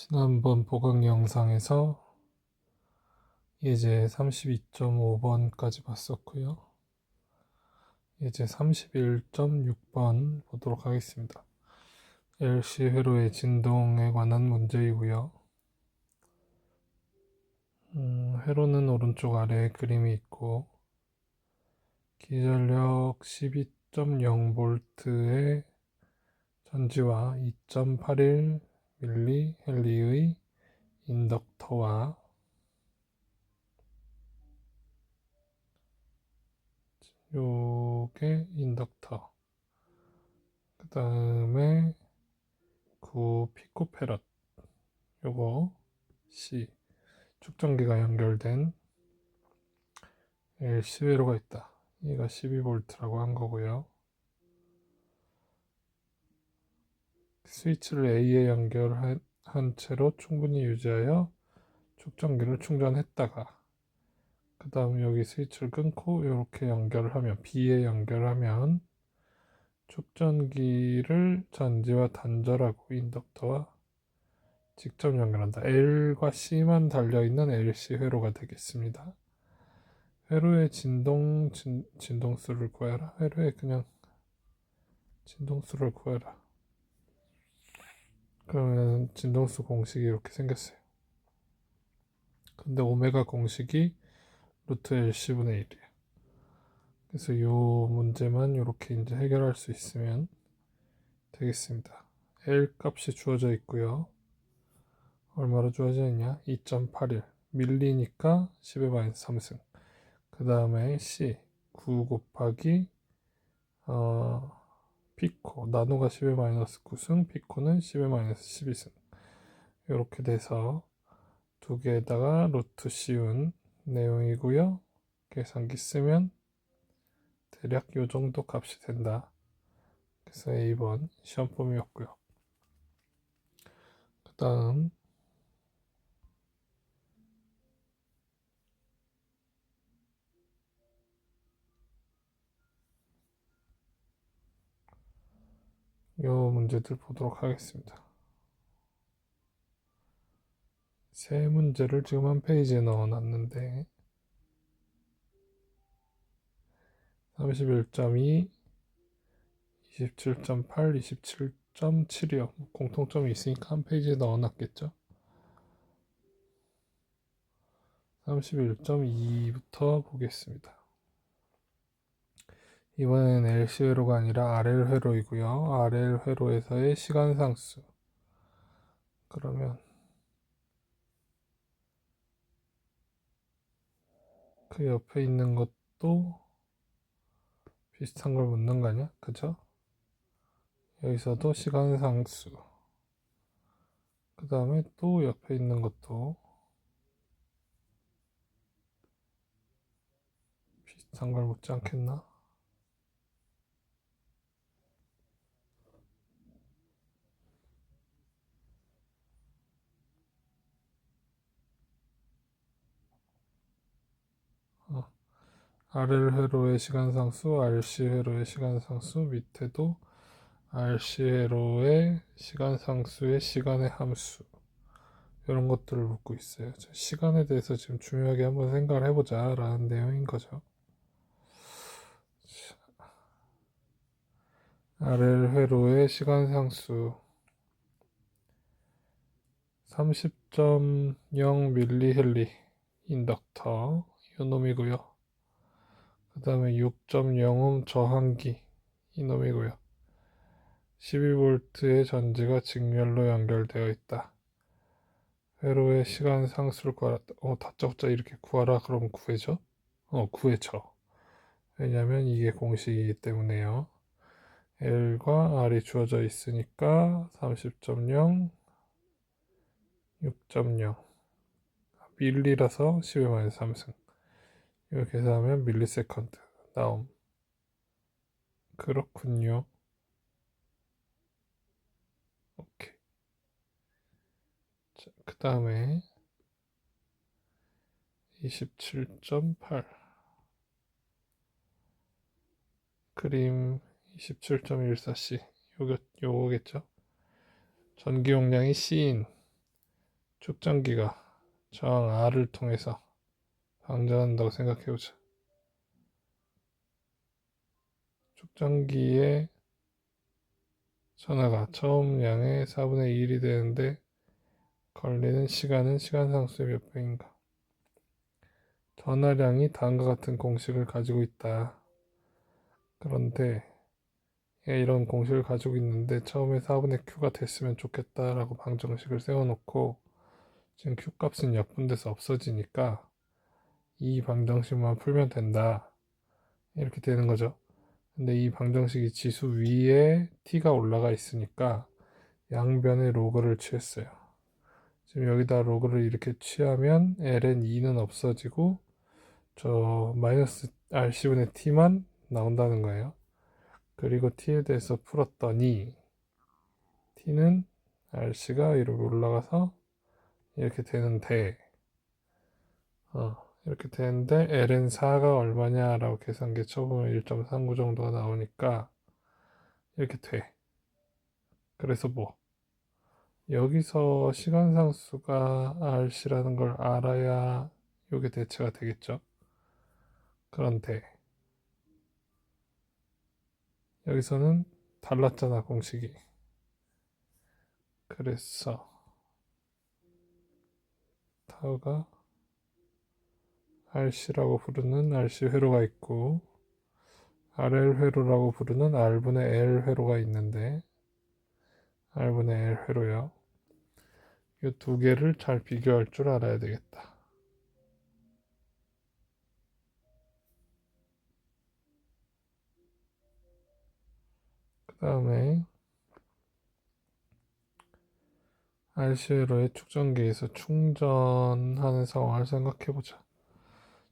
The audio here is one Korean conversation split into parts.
지난번 보강 영상에서 예제 32.5번까지 봤었고요. 예제 31.6번 보도록 하겠습니다. LC 회로의 진동에 관한 문제이고요. 회로는 오른쪽 아래에 그림이 있고 기전력 12.0V의 전지와 2.81mH의 인덕터와 요게 인덕터, 그 다음에 9피코페럿, 요거 C 축전기가 연결된 LC 회로가 있다. 얘가 12V라고 한 거고요. 스위치를 A에 연결한 채로 충분히 유지하여 축전기를 충전했다가 그 다음 여기 스위치를 끊고 이렇게 연결하면 B에 연결하면 축전기를 전지와 단절하고 인덕터와 직접 연결한다. L과 C만 달려있는 LC 회로가 되겠습니다. 회로의 진동수를 구해라. 회로의 그냥 진동수를 구해라. 그러면 진동수 공식이 이렇게 생겼어요. 근데 오메가 공식이 루트 LC분의 1이에요. 그래서 이 문제만 이렇게 이제 해결할 수 있으면 되겠습니다. L 값이 주어져 있고요. 얼마로 주어져 있냐? 2.81 밀리니까 10의 마이너스 3승. 그 다음에 C 9 곱하기 피코 나노가 10의 마이너스 9승, 피코는 10의 마이너스 12승. 이렇게 돼서 두 개에다가 루트 씌운 내용이고요. 계산기 쓰면 대략 요 정도 값이 된다. 그래서 A번 시험범위였고요. 그 다음 요 문제들 보도록 하겠습니다. 세 문제를 지금 한 페이지에 넣어놨는데 31.2, 27.8, 27.7이요. 공통점이 있으니까 한 페이지에 넣어놨겠죠. 31.2부터 보겠습니다. 이번엔 LC 회로가 아니라 RL 회로이고요. RL 회로에서의 시간 상수. 그러면 그 옆에 있는 것도 비슷한 걸 묻는 거 아니야? 그죠? 여기서도 시간 상수. 그 다음에 또 옆에 있는 것도 비슷한 걸 묻지 않겠나? RL 회로의 시간 상수, RC 회로의 시간 상수, 밑에도 RC 회로의 시간 상수의 시간의 함수. 이런 것들을 묻고 있어요. 시간에 대해서 지금 중요하게 한번 생각을 해보자 라는 내용인 거죠. RL 회로의 시간 상수 30.0mH 인덕터 이놈이고요. 그 다음에 6.0옴 저항기 이놈이고요. 12V의 전지가 직렬로 연결되어 있다. 회로의 시간 상수를 구하라. 다짜고짜 이렇게 구하라 그러면 구해져? 구해져. 왜냐면 이게 공식이기 때문에요. L과 R이 주어져 있으니까 30.0, 6.0 밀리라서 10의 마이너스 3승. 이거 계산하면 밀리세컨드 나옴. 그렇군요. 오케이. 그 다음에 27.8 그림 27.14C 요거겠죠. 전기 용량이 C인 축전기가 저항 R을 통해서 방전한다고 생각해보자. 축전기의 전하가 처음 양의 4분의 1이 되는데 걸리는 시간은 시간상수의 몇 배인가? 전하량이 다음과 같은 공식을 가지고 있다. 그런데 이런 공식을 가지고 있는데 처음에 4분의 Q가 됐으면 좋겠다라고 방정식을 세워놓고 지금 Q 값은 약분돼서 없어지니까 이 방정식만 풀면 된다. 이렇게 되는 거죠. 근데 이 방정식이 지수 위에 t가 올라가 있으니까 양변의 로그를 취했어요. 지금 여기다 로그를 이렇게 취하면 ln 2는 없어지고 저 마이너스 rc분의 t만 나온다는 거예요. 그리고 t에 대해서 풀었더니 t는 rc가 이렇게 올라가서 이렇게 되는데 이렇게 되는데 ln 4가 얼마냐라고 계산기 쳐보면 1.39 정도가 나오니까 이렇게 돼. 그래서 뭐 여기서 시간상수가 rc라는 걸 알아야 이게 대체가 되겠죠. 그런데 여기서는 달랐잖아, 공식이. 그래서 타우가 rc라고 부르는 rc 회로가 있고 rl 회로라고 부르는 r분의 l 회로가 있는데 r분의 l 회로요. 이 두 개를 잘 비교할 줄 알아야 되겠다. 그 다음에 RC회로의 축전기에서 충전하는 상황을 생각해보자.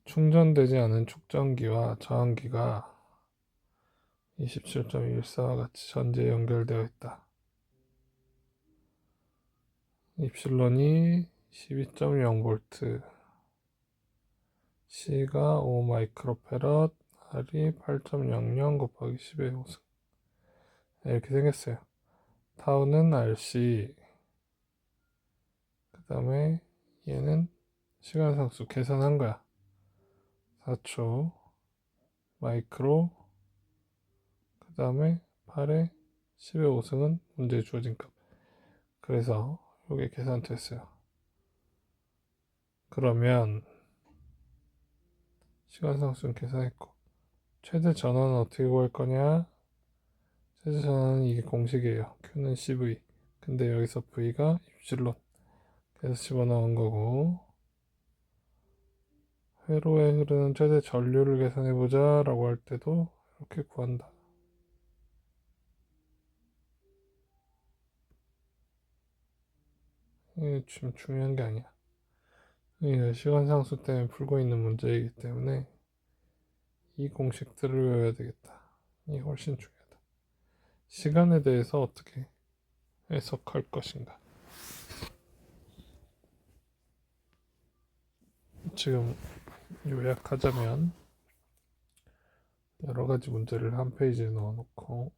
충전되지 않은 축전기와 저항기가 27.14와 같이 전지에 연결되어 있다. 입실론이 12.0V, C가 5 마이크로페럿, R이 8.00 곱하기 10의 5승. 이렇게 생겼어요. 타우는 RC, 그 다음에 얘는 시간상수 계산한 거야. 4초 마이크로, 그 다음에 8에 10의 5승은 문제에 주어진 값. 그래서 이게 계산됐어요. 그러면 시간상수는 계산했고 최대 전원은 어떻게 구할 거냐? 최대 전원은 이게 공식이에요. Q는 CV. 근데 여기서 V가 입실론. 그래서 집어넣은 거고 회로에 흐르는 최대 전류를 계산해보자 라고 할 때도 이렇게 구한다. 이게 지금 중요한 게 아니야. 이게 시간상수 때문에 풀고 있는 문제이기 때문에 이 공식들을 외워야 되겠다. 이게 훨씬 중요하다. 시간에 대해서 어떻게 해석할 것인가. 지금 요약하자면 여러 가지 문제를 한 페이지에 넣어놓고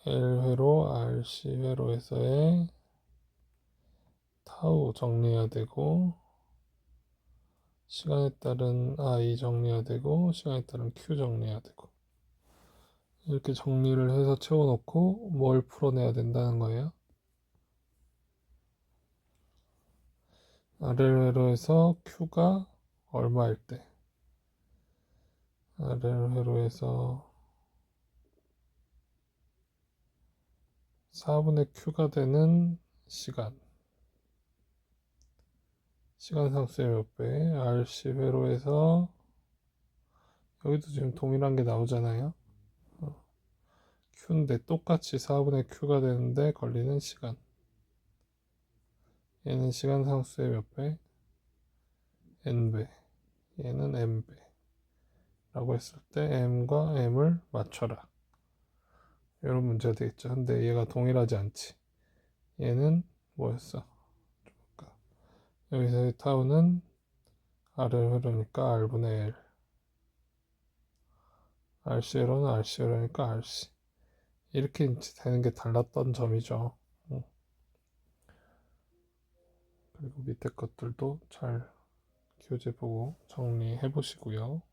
L회로, RC회로에서의 타우 정리해야 되고 시간에 따른 I 정리해야 되고 시간에 따른 Q 정리해야 되고 이렇게 정리를 해서 채워놓고 뭘 풀어내야 된다는 거예요. RL회로에서 Q가 얼마일 때 RL회로에서 4분의 Q가 되는 시간상수의 몇 배, RC 회로에서 여기도 지금 동일한 게 나오잖아요. Q인데 똑같이 4분의 Q가 되는데 걸리는 시간. 얘는 시간상수의 몇 배? N배. 얘는 M배. 라고 했을 때 M과 M을 맞춰라. 이런 문제가 되겠죠. 근데 얘가 동일하지 않지. 얘는 뭐였어? 여기서의 타우는 R을 흐르니까 R분의 L. RC로는 RC로니까 RC. 이렇게 이제 되는 게 달랐던 점이죠. 그리고 밑에 것들도 잘 교재 보고 정리해 보시고요.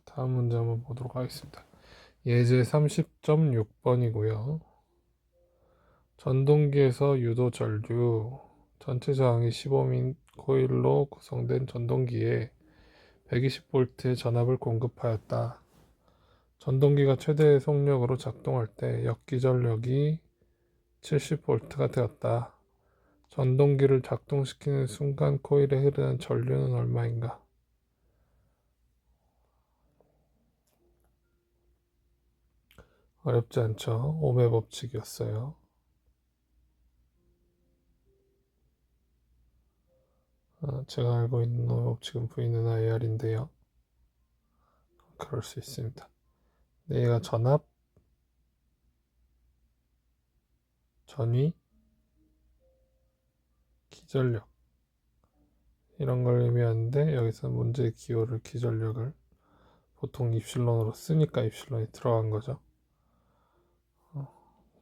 다음 문제 한번 보도록 하겠습니다. 예제 30.6번이고요. 전동기에서 유도 전류, 전체 저항이 15민 코일로 구성된 전동기에 120V의 전압을 공급하였다. 전동기가 최대 속력으로 작동할 때 역기전력이 70V가 되었다. 전동기를 작동시키는 순간 코일에 흐르는 전류는 얼마인가? 어렵지 않죠? ohm의 법칙이었어요. 제가 알고 있는 ohm의 법칙은 V는 IR인데요. 그럴 수 있습니다. 얘가 전압, 전위, 기전력 이런 걸 의미하는데 여기서 문제의 기호를 기전력을 보통 입실론으로 쓰니까 입실론이 들어간 거죠.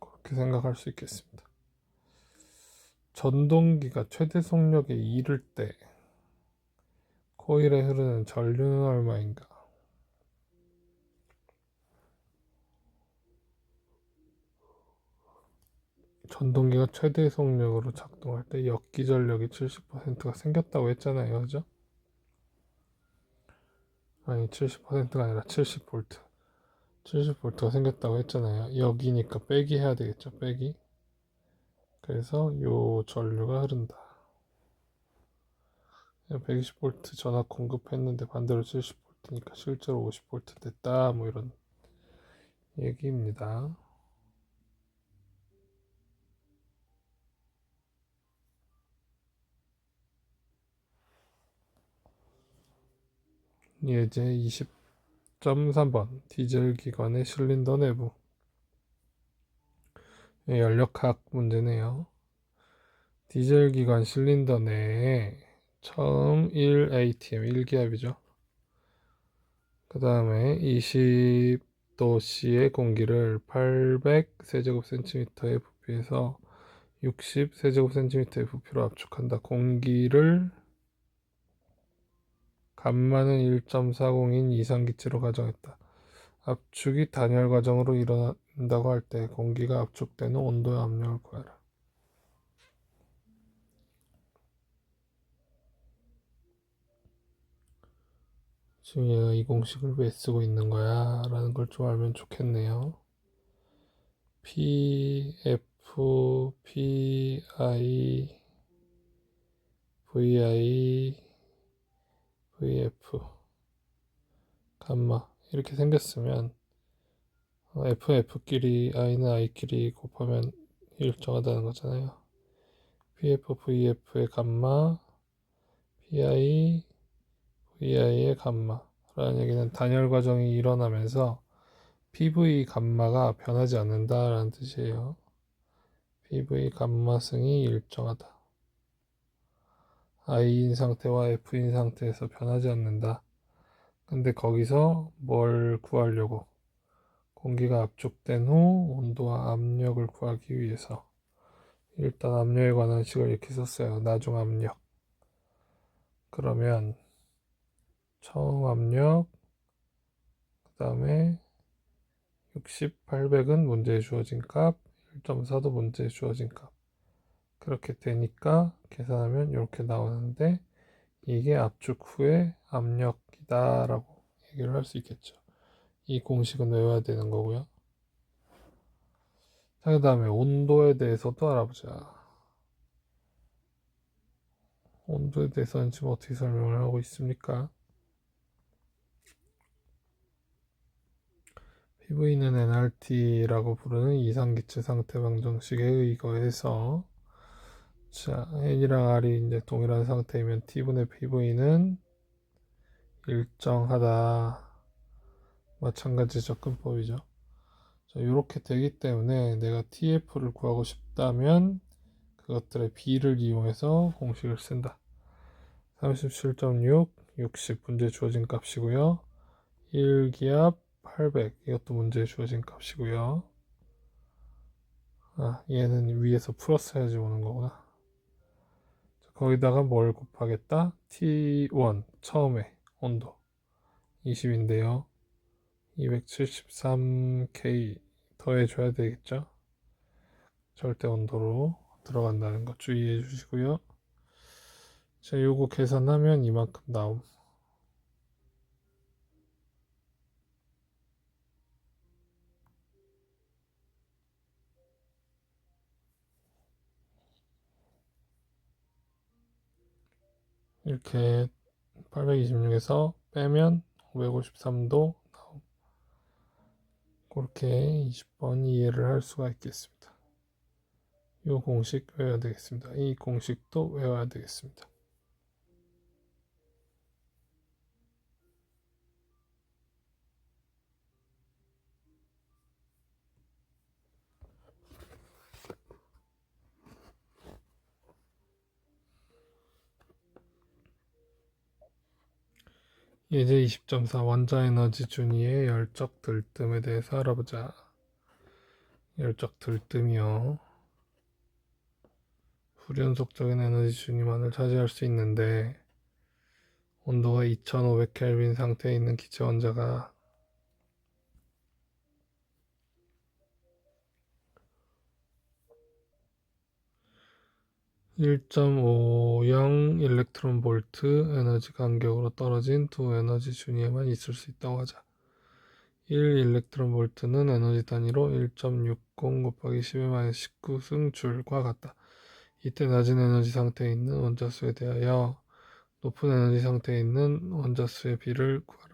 그렇게 생각할 수 있겠습니다. 전동기가 최대 속력에 이를 때 코일에 흐르는 전류는 얼마인가? 전동기가 최대 속력으로 작동할 때 역기전력이 70%가 생겼다고 했잖아요. 그죠? 아니 70%가 아니라 70V 70V가 생겼다고 했잖아요. 여기니까 빼기 해야 되겠죠. 빼기. 그래서 요 전류가 흐른다. 120V 전압 공급했는데 반대로 70V니까 실제로 50V 됐다. 뭐 이런 얘기입니다. 예제 20.3번 디젤 기관의 실린더 내부 연력학 문제네요. 디젤 기관 실린더 내에 처음 1atm 1기압이죠. 그 다음에 20도씨의 공기를 800세제곱센티미터의 부피에서 60세제곱센티미터의 부피로 압축한다. 공기를 감마는 1.40인 이상기체로 가정했다. 압축이 단열 과정으로 일어난다고 할 때 공기가 압축되는 온도와 압력을 구하라. 지금 얘가 이 공식을 왜 쓰고 있는 거야? 라는 걸 좀 알면 좋겠네요. PF, PI, VI, VF, 감마 이렇게 생겼으면 F끼리 I는 I끼리 곱하면 일정하다는 거잖아요. PF, VF의 감마, PI, VI의 감마라는 얘기는 단열 과정이 일어나면서 PV 감마가 변하지 않는다라는 뜻이에요. PV 감마승이 일정하다. I인 상태와 F인 상태에서 변하지 않는다. 근데 거기서 뭘 구하려고? 공기가 압축된 후 온도와 압력을 구하기 위해서 일단 압력에 관한 식을 이렇게 썼어요. 나중 압력. 그러면 처음 압력, 그 다음에 60, 800은 문제에 주어진 값, 1.4도 문제에 주어진 값. 그렇게 되니까 계산하면 이렇게 나오는데 이게 압축 후의 압력이다 라고 얘기를 할 수 있겠죠. 이 공식은 외워야 되는 거고요. 자, 그 다음에 온도에 대해서도 알아보자. 온도에 대해서는 지금 어떻게 설명을 하고 있습니까? PV는 nRT라고 부르는 이상기체 상태 방정식에 의거해서 자, n이랑 r이 이제 동일한 상태이면 T분의 PV는 일정하다. 마찬가지 접근법이죠. 자, 이렇게 되기 때문에 내가 TF를 구하고 싶다면 그것들의 B를 이용해서 공식을 쓴다. 37.6, 60 문제에 주어진 값이고요. 1기압 800 이것도 문제에 주어진 값이고요. 얘는 위에서 플러스 해야지 오는 거구나. 거기다가 뭘 곱하겠다? T1 처음에 온도 20인데요. 273K 더해줘야 되겠죠? 절대 온도로 들어간다는 거 주의해 주시고요. 자, 요거 계산하면 이만큼 나옴. 이렇게 826에서 빼면 553도 나옴. 그렇게 20번 이해를 할 수가 있겠습니다. 이 공식 외워야 되겠습니다. 이 공식도 외워야 되겠습니다. 예제 20.4 원자 에너지 준위의 열적 들뜸에 대해서 알아보자. 열적 들뜸이요. 불연속적인 에너지 준위만을 차지할 수 있는데 온도가 2500켈빈 상태에 있는 기체 원자가 1.50 일렉트론 볼트 에너지 간격으로 떨어진 두 에너지 준위에만 있을 수 있다고 하자. 1 일렉트론 볼트는 에너지 단위로 1.60 곱하기 10의 19승 줄과 같다. 이때 낮은 에너지 상태에 있는 원자수에 대하여 높은 에너지 상태에 있는 원자수의 비를 구하라.